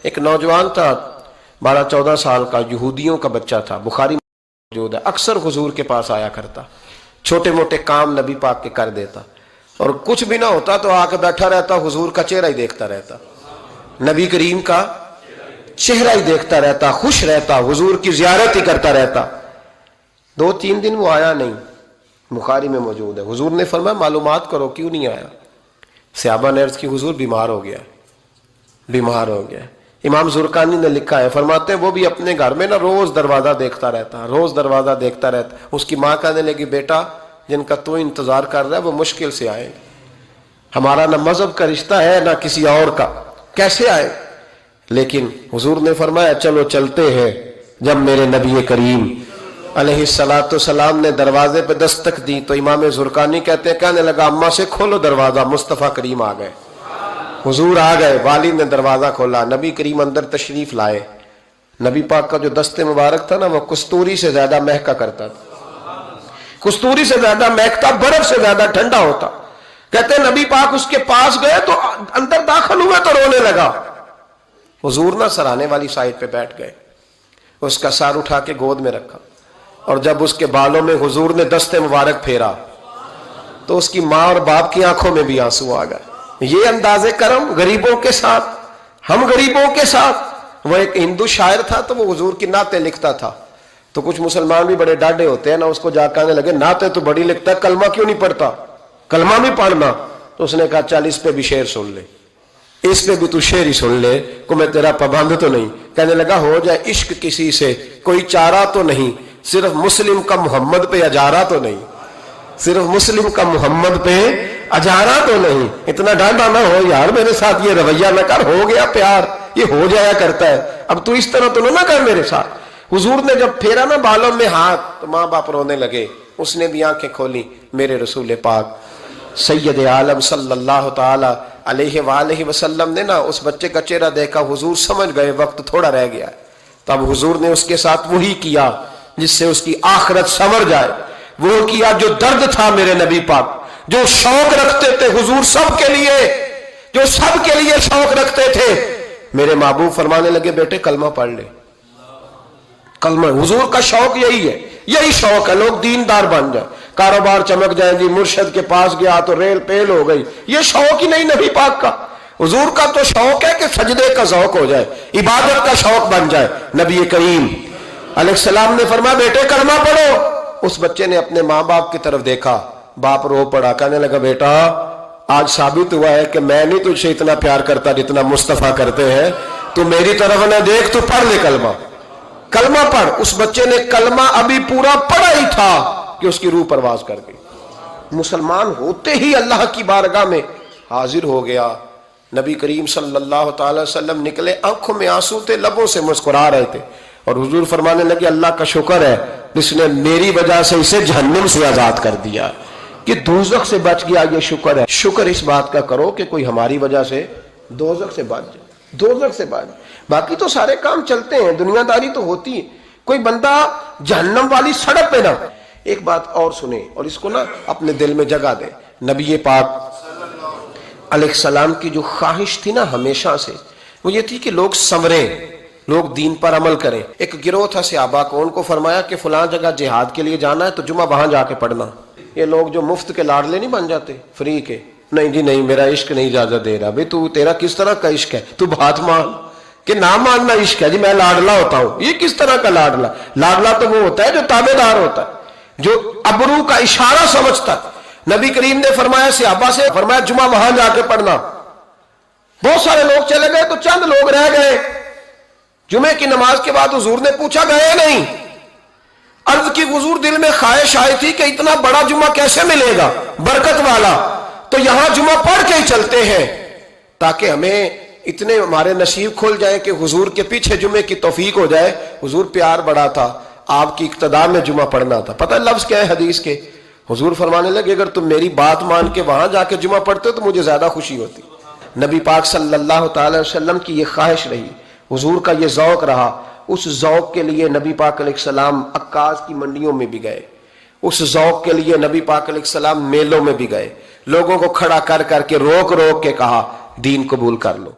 ایک نوجوان تھا 12-14 سال کا، یہودیوں کا بچہ تھا، بخاری موجود ہے، اکثر حضور کے پاس آیا کرتا، چھوٹے موٹے کام نبی پاک کے کر دیتا، اور کچھ بھی نہ ہوتا تو آ کے بیٹھا رہتا، حضور کا چہرہ ہی دیکھتا رہتا، نبی کریم کا چہرہ ہی دیکھتا رہتا، خوش رہتا، حضور کی زیارت ہی کرتا رہتا۔ 2-3 دن وہ آیا نہیں، بخاری میں موجود ہے۔ حضور نے فرمایا معلومات کرو کیوں نہیں آیا؟ صحابہ نے عرض کی حضور بیمار ہو گیا، بیمار ہو گیا۔ امام زرقانی نے لکھا ہے، فرماتے ہیں وہ بھی اپنے گھر میں نا روز دروازہ دیکھتا رہتا، روز دروازہ دیکھتا رہتا۔ اس کی ماں کہنے لگی بیٹا جن کا تو انتظار کر رہا ہے وہ مشکل سے آئے، ہمارا نہ مذہب کا رشتہ ہے نہ کسی اور کا، کیسے آئے؟ لیکن حضور نے فرمایا چلو چلتے ہیں۔ جب میرے نبی کریم علیہ السلام نے دروازے پہ دستک دی تو امام زرقانی کہتے ہیں کہنے لگا اماں سے کھولو دروازہ، مصطفیٰ کریم آ گئے، حضور آ گئے۔ والد نے دروازہ کھولا، نبی کریم اندر تشریف لائے۔ نبی پاک کا جو دست مبارک تھا نا وہ کستوری سے زیادہ مہکا کرتا تھا، کستوری سے زیادہ مہکتا، برف سے زیادہ ٹھنڈا ہوتا۔ کہتے ہیں نبی پاک اس کے پاس گئے تو اندر داخل ہوئے تو رونے لگا۔ حضور نہ سرانے والی سائڈ پہ بیٹھ گئے، اس کا سر اٹھا کے گود میں رکھا، اور جب اس کے بالوں میں حضور نے دست مبارک پھیرا تو اس کی ماں اور باپ کی آنکھوں میں بھی آنسو آ گئے۔ یہ انداز کرم غریبوں کے ساتھ، ہم غریبوں کے ساتھ۔ وہ ایک ہندو شاعر تھا تو وہ حضور کی نعتیں لکھتا تھا، تو کچھ مسلمان بھی بڑے ڈاڈے ہوتے ہیں نا، اس کو جا کہنے لگے نعتیں تو بڑی لکھتا ہے، کلمہ کیوں نہیں پڑھتا؟ کلمہ بھی پڑھنا۔ تو اس نے کہا چل اس پہ بھی شعر سن لے، اس پہ بھی تو شعر ہی سن لے، کو میں تیرا پابند تو نہیں۔ کہنے لگا ہو جائے عشق کسی سے کوئی چارہ تو نہیں، صرف مسلم کا محمد پہ اجارہ تو نہیں، صرف مسلم کا محمد پہ اجارہ تو نہیں۔ اتنا ڈانڈا نہ ہو یار، میرے ساتھ یہ رویہ نہ کر، ہو گیا پیار، یہ ہو جایا کرتا ہے، اب تو اس طرح تو نہ کر میرے ساتھ۔ حضور نے جب پھیرا نا بالوں میں ہاتھ تو ماں باپ رونے لگے، اس نے بھی آنکھیں کھولی۔ میرے رسول پاک سید عالم صلی اللہ تعالی علیہ وآلہ وسلم نے نا اس بچے کا چہرہ دیکھا، حضور سمجھ گئے وقت تھوڑا رہ گیا ہے، تب حضور نے اس کے ساتھ وہی کیا جس سے اس کی آخرت سنور جائے، وہ کیا جو درد تھا میرے نبی پاک، جو شوق رکھتے تھے حضور سب کے لیے، جو سب کے لیے شوق رکھتے تھے۔ میرے محبوب فرمانے لگے بیٹے کلمہ پڑھ لے، کلمہ۔ حضور کا شوق یہی ہے، یہی شوق ہے لوگ دیندار بن جائیں، کاروبار چمک جائیں، جی مرشد کے پاس گیا تو ریل پیل ہو گئی، یہ شوق ہی نہیں نبی پاک کا۔ حضور کا تو شوق ہے کہ سجدے کا ذوق ہو جائے، عبادت کا شوق بن جائے۔ نبی کریم علیہ السلام نے فرمایا بیٹے کلمہ پڑھو۔ اس بچے نے اپنے ماں باپ کی طرف دیکھا، باپ رو پڑا، کہنے لگا بیٹا آج ثابت ہوا ہے کہ میں نہیں تجھ سے اتنا پیار کرتا جتنا مصطفیٰ کرتے ہیں، تو میری طرف نہ دیکھ، تو پڑھ لے کلمہ، کلمہ پڑھ۔ اس بچے نے کلمہ ابھی پورا پڑھا ہی تھا کہ اس کی روح پرواز کر گئی، مسلمان ہوتے ہی اللہ کی بارگاہ میں حاضر ہو گیا۔ نبی کریم صلی اللہ تعالی وسلم نکلے، آنکھوں میں آنسو تھے، لبوں سے مسکرا رہے تھے، اور حضور فرمانے لگے اللہ کا شکر ہے جس نے میری وجہ سے اسے جہنم سے آزاد کر دیا، کہ دوزخ سے بچ گیا، یہ شکر ہے۔ شکر اس بات کا کرو کہ کوئی ہماری وجہ سے دوزخ سے بچ جائے، دوزخ سے بچ جائے۔ باقی تو سارے کام چلتے ہیں، دنیا داری تو ہوتی ہے، کوئی بندہ جہنم والی سڑک پہ نہ۔ ایک بات اور سنیں اور اس کو نا اپنے دل میں جگہ دیں، نبی پاک علیہ السلام کی جو خواہش تھی نا ہمیشہ سے، وہ یہ تھی کہ لوگ سنوریں، لوگ دین پر عمل کریں۔ ایک گروہ تھا صحابہ کو، ان کو فرمایا کہ فلاں جگہ جہاد کے لیے جانا ہے تو جمعہ وہاں جا کے پڑھنا۔ یہ لوگ جو مفت کے لاڈلے نہیں بن جاتے، فری کے، نہیں جی نہیں میرا عشق نہیں اجازت دے رہا۔ بھئی تو تیرا کس طرح کا عشق ہے؟ تو بات مان کہ نہ ماننا عشق ہے، جی میں لاڈلا ہوتا ہوں۔ یہ کس طرح کا لاڈلا؟ لاڈلا تو وہ ہوتا ہے جو تابع دار ہوتا ہے، جو ابرو کا اشارہ سمجھتا ہے۔ نبی کریم نے فرمایا صحابہ سے، فرمایا جمعہ وہاں جا کے پڑھنا۔ بہت سارے لوگ چلے گئے تو چند لوگ رہ گئے۔ جمعے کی نماز کے بعد حضور نے پوچھا گئے نہیں؟ عرض کی حضور دل میں خواہش آئی تھی کہ اتنا بڑا جمعہ کیسے ملے گا برکت والا، تو یہاں جمعہ پڑھ کے ہی چلتے ہیں تاکہ ہمیں اتنے ہمارے نصیب کھل جائیں کہ حضور کے پیچھے جمعے کی توفیق ہو جائے۔ حضور پیار بڑا تھا، آپ کی اقتداء میں جمعہ پڑھنا تھا۔ پتہ لفظ کیا ہے حدیث کے؟ حضور فرمانے لگے اگر تم میری بات مان کے وہاں جا کے جمعہ پڑھتے تو مجھے زیادہ خوشی ہوتی۔ نبی پاک صلی اللہ تعالی وسلم کی یہ خواہش رہی، حضور کا یہ ذوق رہا۔ اس ذوق کے لیے نبی پاک علیہ السلام عکاظ کی منڈیوں میں بھی گئے، اس ذوق کے لیے نبی پاک علیہ السلام میلوں میں بھی گئے، لوگوں کو کھڑا کر کر کے روک روک کے کہا دین قبول کر لو۔